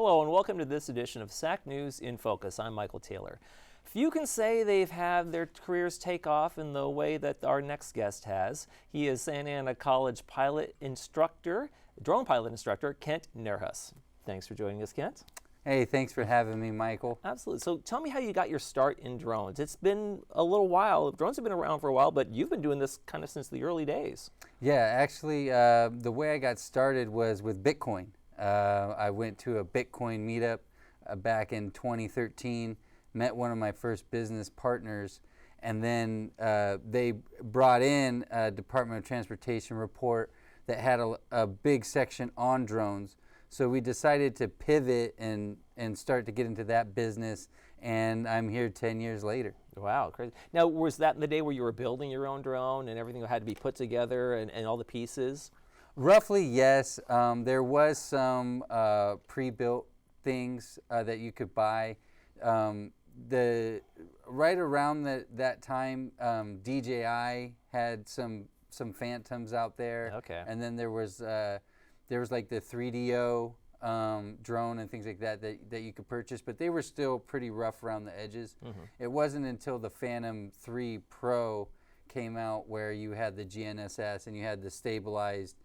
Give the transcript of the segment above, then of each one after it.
Hello and welcome to this edition of SAC News in Focus. I'm Michael Taylor. Few can say they've had their careers take off in the way that our next guest has. He is Santa Ana College drone pilot instructor, Kent Nerhus. Thanks for joining us, Kent. Hey, thanks for having me, Michael. Absolutely. So tell me how you got your start in drones. It's been a little while. Drones have been around for a while, but you've been doing this kind of since the early days. Yeah, actually, the way I got started was with Bitcoin. I went to a Bitcoin meetup back in 2013, met one of my first business partners, and then they brought in a Department of Transportation report that had a big section on drones. So we decided to pivot and start to get into that business, and I'm here 10 years later. Wow, crazy. Now, was that in the day where you were building your own drone and everything had to be put together and all the pieces? Roughly, yes. There was some pre-built things that you could buy. Right around that time, DJI had some Phantoms out there. Okay. And then there was like the 3DO drone and things like that you could purchase, but they were still pretty rough around the edges. Mm-hmm. It wasn't until the Phantom 3 Pro came out where you had the GNSS and you had the stabilized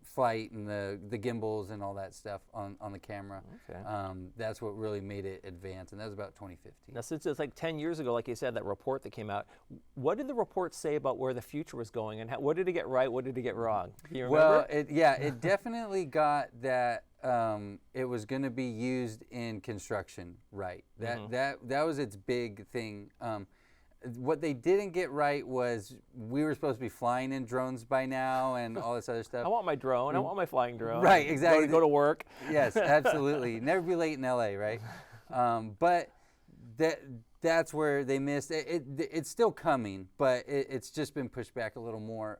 flight and the gimbals and all that stuff on the camera. Okay. That's what really made it advance, and that was about 2015. Now, since it's like 10 years ago, like you said, that report that came out, what did the report say about where the future was going, and what did it get right, what did it get wrong? Do you remember? Well, it definitely got that it was going to be used in construction right. That was its big thing. What they didn't get right was we were supposed to be flying in drones by now and all this other stuff. I want my drone. I want my flying drone. Right, exactly. Go to work. Yes, absolutely. Never be late in LA, right? But that's where they missed. It's still coming, but it's just been pushed back a little more.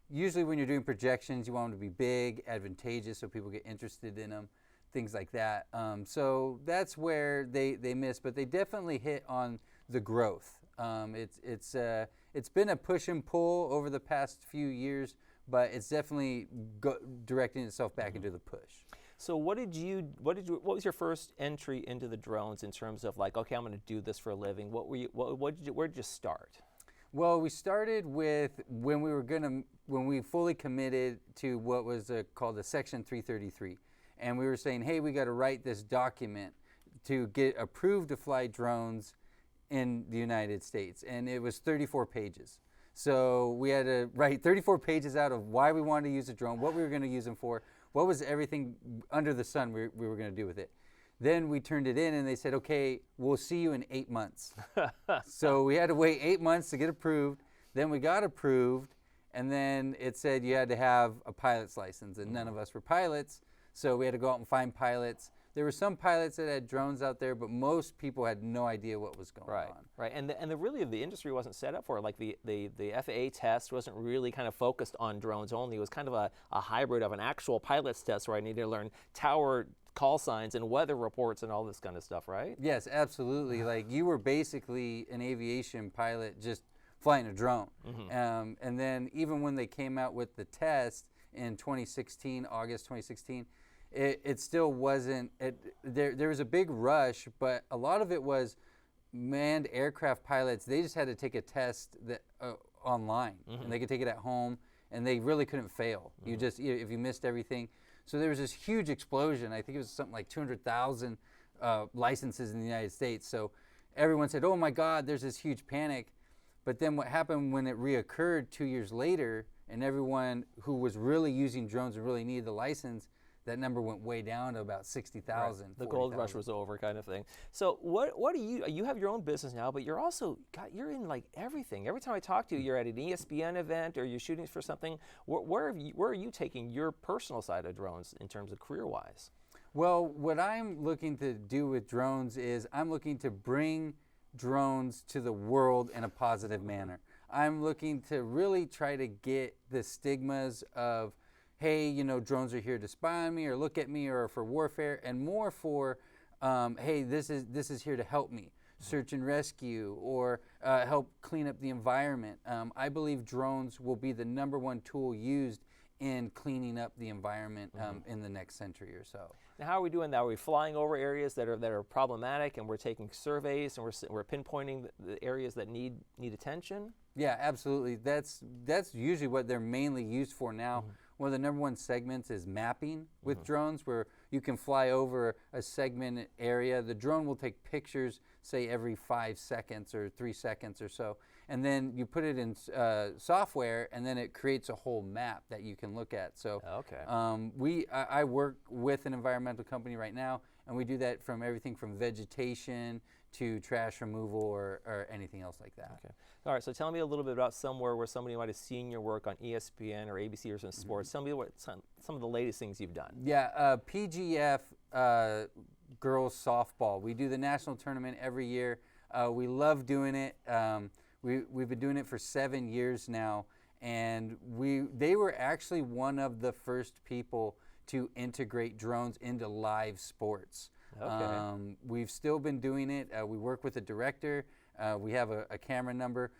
Usually when you're doing projections, you want them to be big, advantageous, so people get interested in them, things like that. So that's where they missed, but they definitely hit on the growth. It's been a push and pull over the past few years, but it's definitely directing itself back into the push. So what was your first entry into the drones in terms of like, okay, I'm going to do this for a living? Where did you start? Well, we started with when we fully committed to what was called the Section 333, and we were saying, hey, we got to write this document to get approved to fly drones in the United States, and it was 34 pages. So we had to write 34 pages out of why we wanted to use a drone, what we were going to use them for, what was everything under the sun we were going to do with it. Then we turned it in and they said, okay, we'll see you in 8 months. So we had to wait 8 months to get approved. Then we got approved, and then it said you had to have a pilot's license, and none of us were pilots, so we had to go out and find pilots. There were some pilots that had drones out there, but most people had no idea what was going on. Right, and the industry wasn't set up for it. Like the FAA test wasn't really kind of focused on drones only. It was kind of a hybrid of an actual pilot's test where I needed to learn tower call signs and weather reports and all this kind of stuff, right? Yes, absolutely. Like you were basically an aviation pilot just flying a drone. Mm-hmm. And then even when they came out with the test in 2016, August 2016, it still wasn't, there was a big rush, but a lot of it was manned aircraft pilots. They just had to take a test that online, mm-hmm. and they could take it at home, and they really couldn't fail. Mm-hmm. If you missed everything. So there was this huge explosion. I think it was something like 200,000 licenses in the United States. So everyone said, oh my God, there's this huge panic. But then what happened when it reoccurred 2 years later, and everyone who was really using drones and really needed the license, that number went way down to about 60,000. Right. The gold rush was over, kind of thing. So what do you have your own business now, but you're also you're in like everything. Every time I talk to you, you're at an ESPN event or you're shooting for something. Where are you taking your personal side of drones in terms of career-wise? Well, what I'm looking to do with drones is I'm looking to bring drones to the world in a positive manner. I'm looking to really try to get the stigmas of, hey, drones are here to spy on me or look at me or for warfare, and more for, hey, this is here to help me, search and rescue, or help clean up the environment. I believe drones will be the #1 tool used in cleaning up the environment in the next century or so. Now, how are we doing that? Are we flying over areas that are problematic, and we're taking surveys, and we're pinpointing the areas that need attention? Yeah, absolutely. That's usually what they're mainly used for now. One of the number one segments is mapping with drones, where you can fly over a segment area. The drone will take pictures, say every 5 seconds or 3 seconds or so, and then you put it in software, and then it creates a whole map that you can look at. So I work with an environmental company right now, and we do that from everything from vegetation to trash removal or anything else like that. Okay. All right, so tell me a little bit about somewhere where somebody might have seen your work on ESPN or ABC or some sports. Tell me what some of the latest things you've done. Yeah, PGF girls softball. We do the national tournament every year. We love doing it. We've been doing it for 7 years now, and they were actually one of the first people to integrate drones into live sports. Okay. We've still been doing it. We work with a director. We have a camera number.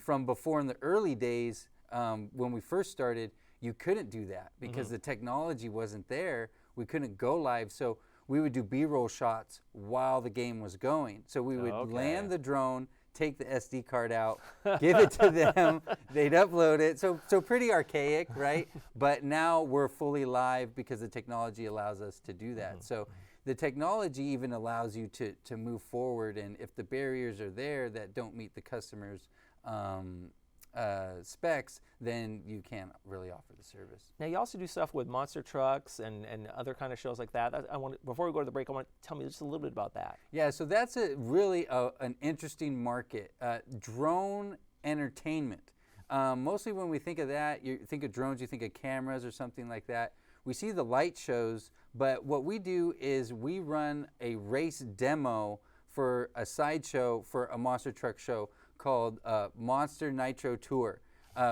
From before in the early days, when we first started, you couldn't do that because the technology wasn't there. We couldn't go live. So we would do B-roll shots while the game was going. So we would land the drone, take the SD card out, give it to them, they'd upload it. So pretty archaic, right? But now we're fully live because the technology allows us to do that. So the technology even allows you to move forward, and if the barriers are there that don't meet the customer's specs, then you can't really offer the service. Now, you also do stuff with monster trucks and other kind of shows like that. Before we go to the break, I want to tell me just a little bit about that. Yeah, so that's really an interesting market. Drone entertainment. Mostly when we think of that, you think of drones, you think of cameras or something like that. We see the light shows, but what we do is we run a race demo for a sideshow for a monster truck show called Monster Nitro Tour.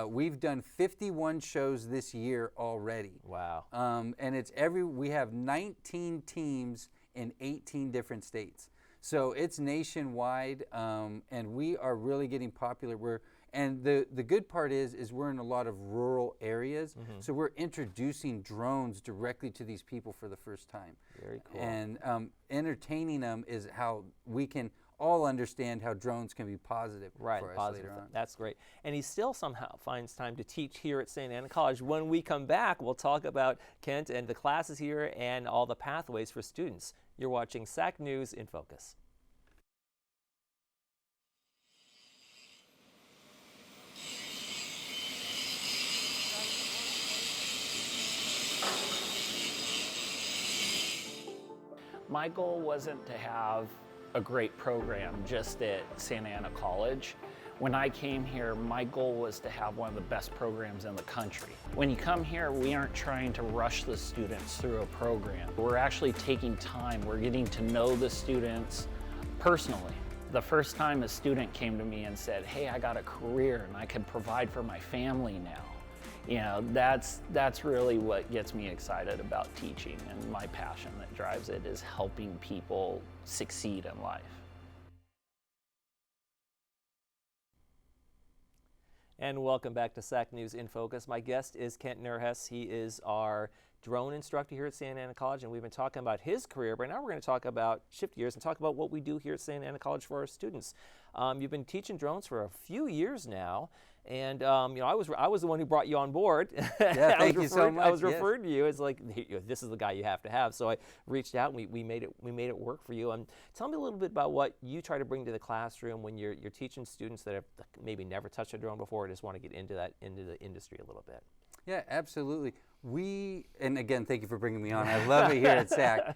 We've done 51 shows this year already. Wow. And we have 19 teams in 18 different states. So it's nationwide, and we are really getting popular. And the good part is we're in a lot of rural areas, so we're introducing drones directly to these people for the first time. Very cool. And entertaining them is how we can all understand how drones can be positive for us later on. That's great. And he still somehow finds time to teach here at Santa Ana College. When we come back, we'll talk about Kent and the classes here and all the pathways for students. You're watching SAC News in Focus. My goal wasn't to have a great program just at Santa Ana College. When I came here, my goal was to have one of the best programs in the country. When you come here, we aren't trying to rush the students through a program. We're actually taking time. We're getting to know the students personally. The first time a student came to me and said, "Hey, I got a career and I can provide for my family now." You know, that's really what gets me excited about teaching, and my passion that drives it is helping people succeed in life. And welcome back to SAC News in Focus. My guest is Kent Nerhus. He is our drone instructor here at Santa Ana College, and we've been talking about his career, but now we're going to talk about, shift gears and talk about what we do here at Santa Ana College for our students. You've been teaching drones for a few years now, and I was the one who brought you on board. Yeah, thank you so much. I was referred to you as like, this is the guy you have to have. So I reached out and we made it work for you. Tell me a little bit about what you try to bring to the classroom when you're teaching students that have maybe never touched a drone before, or just want to get into the industry a little bit. Yeah, absolutely. And again, thank you for bringing me on. I love it here at SAC.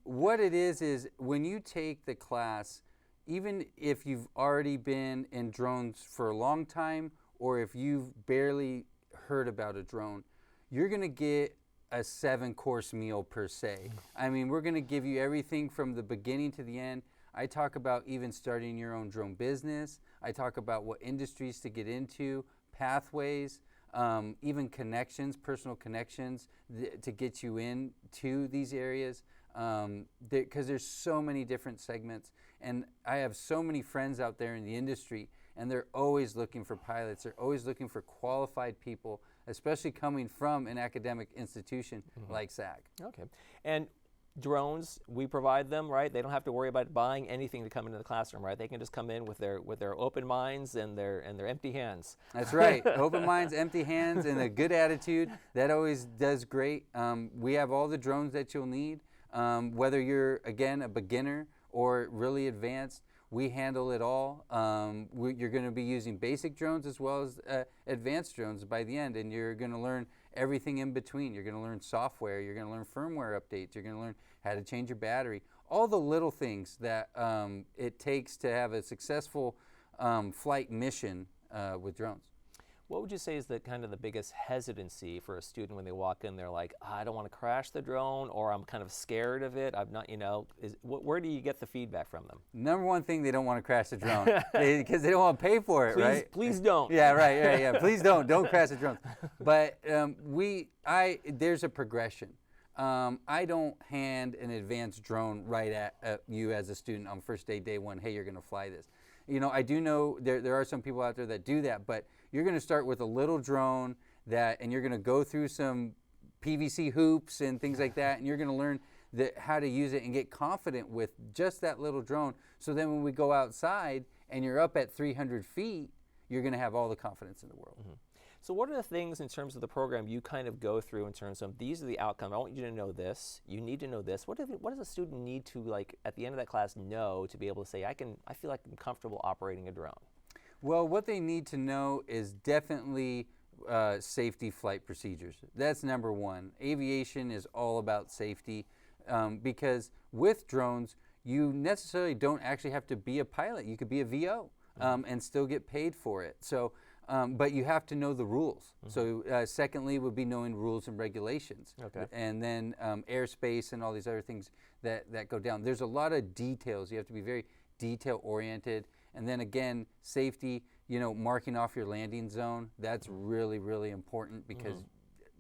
What it is when you take the class, even if you've already been in drones for a long time, or if you've barely heard about a drone, you're going to get a 7-course meal per se. I mean, we're going to give you everything from the beginning to the end. I talk about even starting your own drone business. I talk about what industries to get into, pathways, even connections, personal connections to get you into these areas, because there's so many different segments. And I have so many friends out there in the industry, and they're always looking for pilots. They're always looking for qualified people, especially coming from an academic institution like SAC. Okay. And drones, we provide them, right? They don't have to worry about buying anything to come into the classroom, right? They can just come in with their open minds and their empty hands. That's right. Open minds, empty hands, and a good attitude. That always does great. We have all the drones that you'll need. Whether you're, again, a beginner or really advanced, we handle it all. You're going to be using basic drones as well as advanced drones by the end, and you're going to learn everything in between. You're going to learn software, you're going to learn firmware updates, you're going to learn how to change your battery, all the little things that it takes to have a successful flight mission with drones. What would you say is the kind of the biggest hesitancy for a student when they walk in? They're like, I don't want to crash the drone, or I'm kind of scared of it. I'm not, where do you get the feedback from them? Number one thing, they don't want to crash the drone because they don't want to pay for it, right? Please don't. Yeah, right, yeah. Please don't crash the drones. But there's a progression. I don't hand an advanced drone right at you as a student on first day one. Hey, you're going to fly this. I do know there are some people out there that do that, but you're going to start with a little drone and you're going to go through some PVC hoops and things like that, and you're going to learn how to use it and get confident with just that little drone. So then when we go outside and you're up at 300 feet, you're going to have all the confidence in the world. Mm-hmm. So what are the things in terms of the program you kind of go through in terms of these are the outcomes? I want you to know this. You need to know this. What does a student need to, like, at the end of that class know to be able to say, I feel like I'm comfortable operating a drone? Well, what they need to know is definitely safety flight procedures. That's number one. Aviation is all about safety because with drones, you necessarily don't actually have to be a pilot. You could be a VO and still get paid for it. So. But you have to know the rules. Mm-hmm. So secondly would be knowing rules and regulations. Okay. And then airspace and all these other things that go down. There's a lot of details. You have to be very detail oriented. And then again, safety, marking off your landing zone. That's really, really important because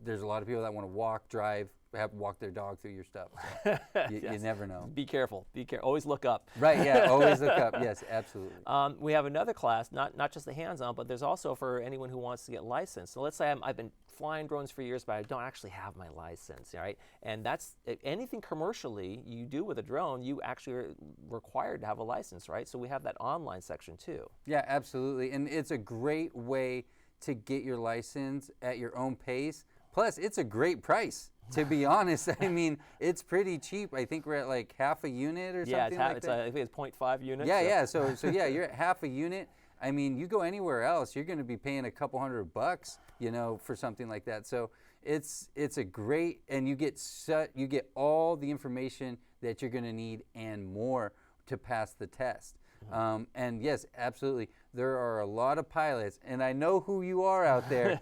there's a lot of people that want to walk, drive, walk their dog through your stuff. So you never know. Be careful. Always look up. Right, yeah, always look up. Yes, absolutely. We have another class, not just the hands-on, but there's also for anyone who wants to get licensed. So let's say I've been flying drones for years, but I don't actually have my license, right? And that's anything commercially you do with a drone, you actually are required to have a license, right? So we have that online section too. Yeah, absolutely. And it's a great way to get your license at your own pace. Plus, it's a great price. To be honest, I mean, it's pretty cheap. I think we're at like half a unit or something like that. I think it's 0.5 units. Yeah. So yeah, you're at half a unit. I mean, you go anywhere else, you're going to be paying a couple $100, for something like that. So it's a great, and you get all the information that you're going to need and more to pass the test. And yes, absolutely. There are a lot of pilots, and I know who you are out there,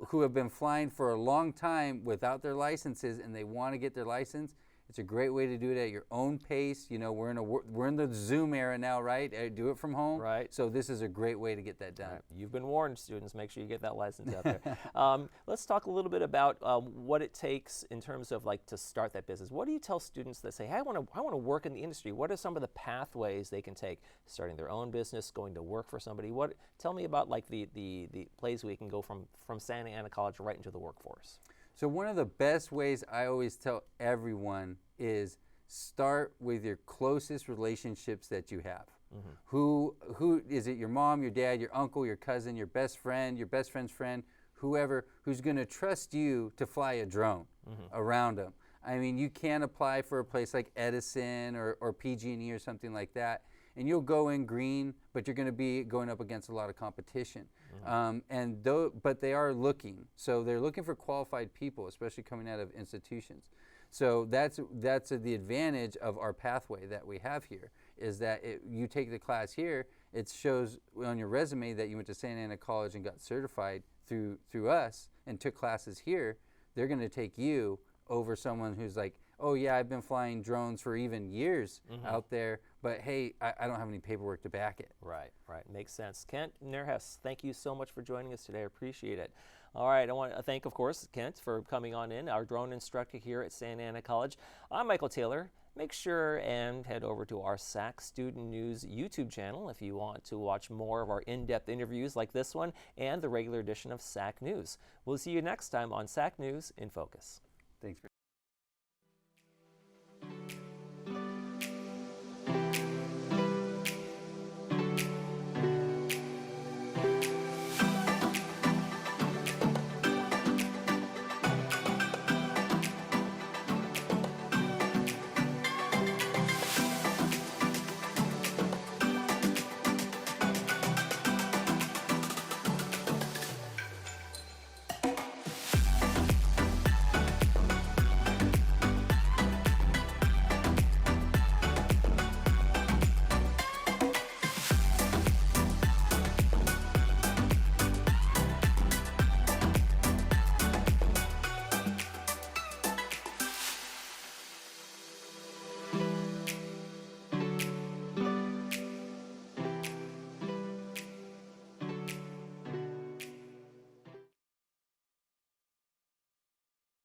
who have been flying for a long time without their licenses, and they want to get their license. It's a great way to do it at your own pace. We're in the Zoom era now, right? Do it from home. Right. So this is a great way to get that done. Right. You've been warned, students. Make sure you get that license out there. Let's talk a little bit about what it takes in terms of to start that business. What do you tell students that say, hey, I want to work in the industry? What are some of the pathways they can take? Starting their own business, going to work for somebody. Tell me about the place we can go from Santa Ana College right into the workforce. So one of the best ways I always tell everyone is start with your closest relationships that you have. Mm-hmm. Who is it? Your mom, your dad, your uncle, your cousin, your best friend, your best friend's friend, whoever who's going to trust you to fly a drone around them. I mean, you can apply for a place like Edison or PG&E or something like that, and you'll go in green, but you're going to be going up against a lot of competition. But they are looking. So they're looking for qualified people, especially coming out of institutions. So that's the advantage of our pathway that we have here, is that you take the class here, it shows on your resume that you went to Santa Ana College and got certified through us and took classes here. They're going to take you over someone who's like, oh yeah, I've been flying drones for even years out there, but hey, I don't have any paperwork to back it. Right. Makes sense. Kent Nerhus, thank you so much for joining us today. I appreciate it. All right, I want to thank, of course, Kent for coming on in, our drone instructor here at Santa Ana College. I'm Michael Taylor. Make sure and head over to our SAC Student News YouTube channel if you want to watch more of our in-depth interviews like this one and the regular edition of SAC News. We'll see you next time on SAC News in Focus. Thanks.